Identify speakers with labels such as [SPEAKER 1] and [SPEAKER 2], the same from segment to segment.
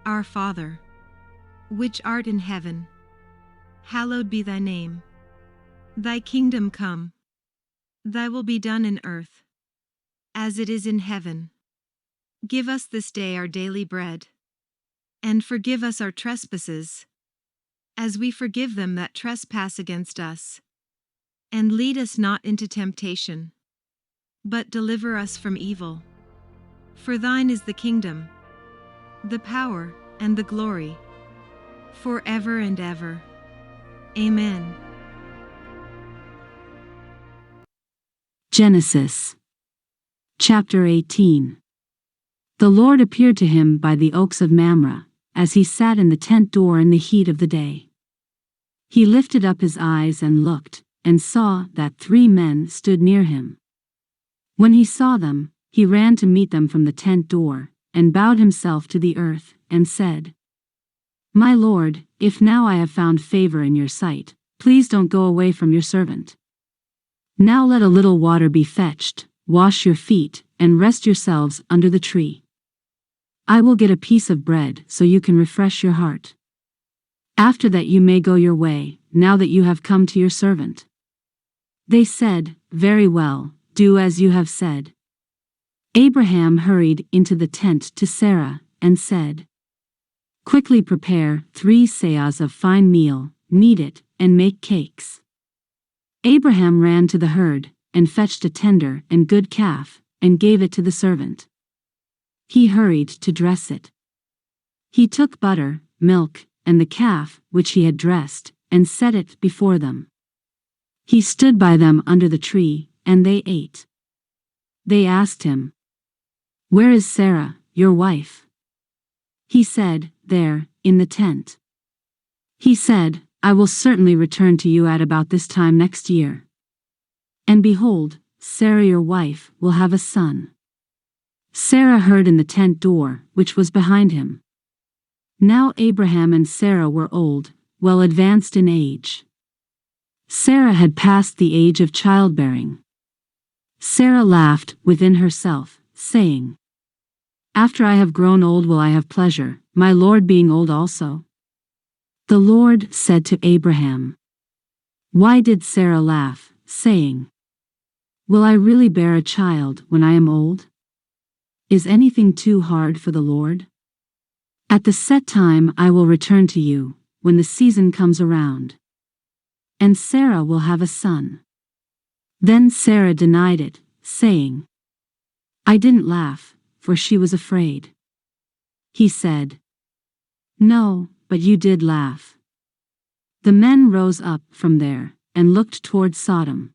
[SPEAKER 1] Our Father, which art in heaven, hallowed be thy name. Thy kingdom come. Thy will be done in earth, as it is in heaven. Give us this day our daily bread, and forgive us our trespasses, as we forgive them that trespass against us. And lead us not into temptation, but deliver us from evil. For thine is the kingdom, the power, and the glory, forever and ever. Amen.
[SPEAKER 2] Genesis chapter 18. The Lord appeared to him by the oaks of Mamre, as he sat in the tent door in the heat of the day. He lifted up his eyes and looked, and saw that 3 men stood near him. When he saw them, he ran to meet them from the tent door, and bowed himself to the earth, and said, My Lord, if now I have found favor in your sight, please don't go away from your servant. Now let a little water be fetched, wash your feet, and rest yourselves under the tree. I will get a piece of bread so you can refresh your heart. After that you may go your way, now that you have come to your servant. They said, Very well, do as you have said. Abraham hurried into the tent to Sarah, and said, Quickly prepare 3 seahs of fine meal, knead it, and make cakes. Abraham ran to the herd, and fetched a tender and good calf, and gave it to the servant. He hurried to dress it. He took butter, milk, and the calf, which he had dressed, and set it before them. He stood by them under the tree, and they ate. They asked him, Where is Sarah, your wife? He said, There, in the tent. He said, I will certainly return to you at about this time next year. And behold, Sarah your wife will have a son. Sarah heard in the tent door, which was behind him. Now Abraham and Sarah were old, well advanced in age. Sarah had passed the age of childbearing. Sarah laughed within herself, saying, After I have grown old will I have pleasure, my Lord being old also? The Lord said to Abraham, Why did Sarah laugh, saying, Will I really bear a child when I am old? Is anything too hard for the Lord? At the set time I will return to you, when the season comes around. And Sarah will have a son. Then Sarah denied it, saying, I didn't laugh, for she was afraid. He said, No, but you did laugh. The men rose up from there, and looked toward Sodom.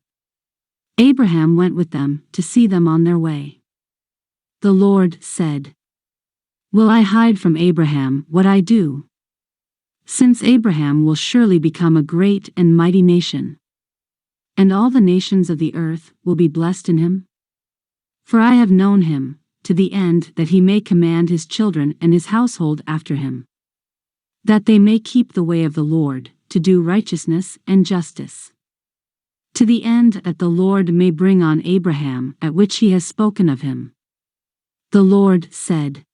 [SPEAKER 2] Abraham went with them to see them on their way. The Lord said, Will I hide from Abraham what I do? Since Abraham will surely become a great and mighty nation, and all the nations of the earth will be blessed in him. For I have known him, to the end that he may command his children and his household after him, that they may keep the way of the Lord, to do righteousness and justice, to the end that the Lord may bring on Abraham at which he has spoken of him. The Lord said,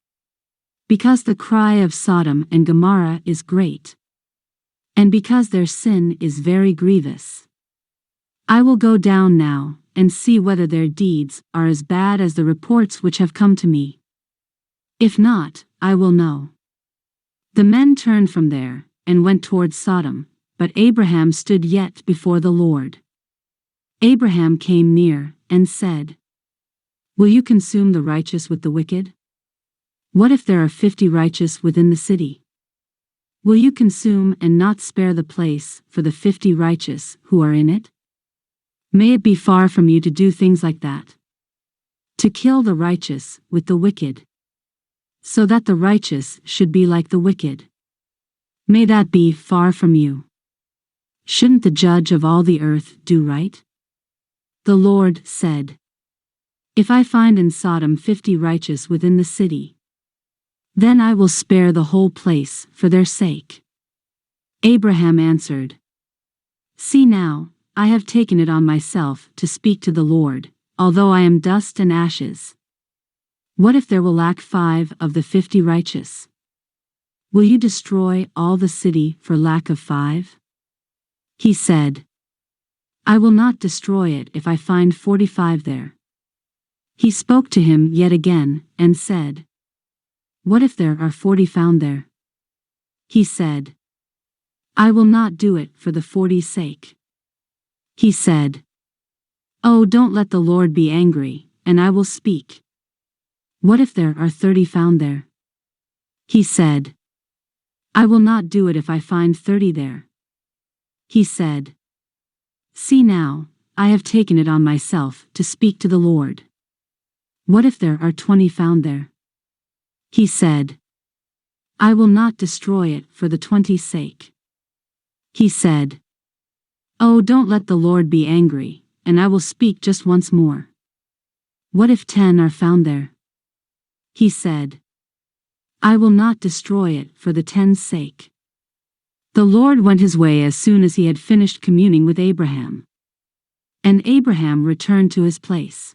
[SPEAKER 2] Because the cry of Sodom and Gomorrah is great, and because their sin is very grievous, I will go down now, and see whether their deeds are as bad as the reports which have come to me. If not, I will know. The men turned from there, and went toward Sodom, but Abraham stood yet before the Lord. Abraham came near, and said, Will you consume the righteous with the wicked? What if there are 50 righteous within the city? Will you consume and not spare the place for the 50 righteous who are in it? May it be far from you to do things like that. To kill the righteous with the wicked, so that the righteous should be like the wicked. May that be far from you. Shouldn't the judge of all the earth do right? The Lord said, If I find in Sodom 50 righteous within the city, then I will spare the whole place for their sake. Abraham answered, See now, I have taken it on myself to speak to the Lord, although I am dust and ashes. What if there will lack 5 of the 50 righteous? Will you destroy all the city for lack of 5? He said, I will not destroy it if I find 45 there. He spoke to him yet again, and said, What if there are 40 found there? He said, I will not do it for the 40's sake. He said, Oh, don't let the Lord be angry, and I will speak. What if there are 30 found there? He said, I will not do it if I find 30 there. He said, See now, I have taken it on myself to speak to the Lord. What if there are 20 found there? He said, I will not destroy it for the 20's sake. He said, Oh, don't let the Lord be angry, and I will speak just once more. What if 10 are found there? He said, I will not destroy it for the 10's sake. The Lord went his way as soon as he had finished communing with Abraham. And Abraham returned to his place.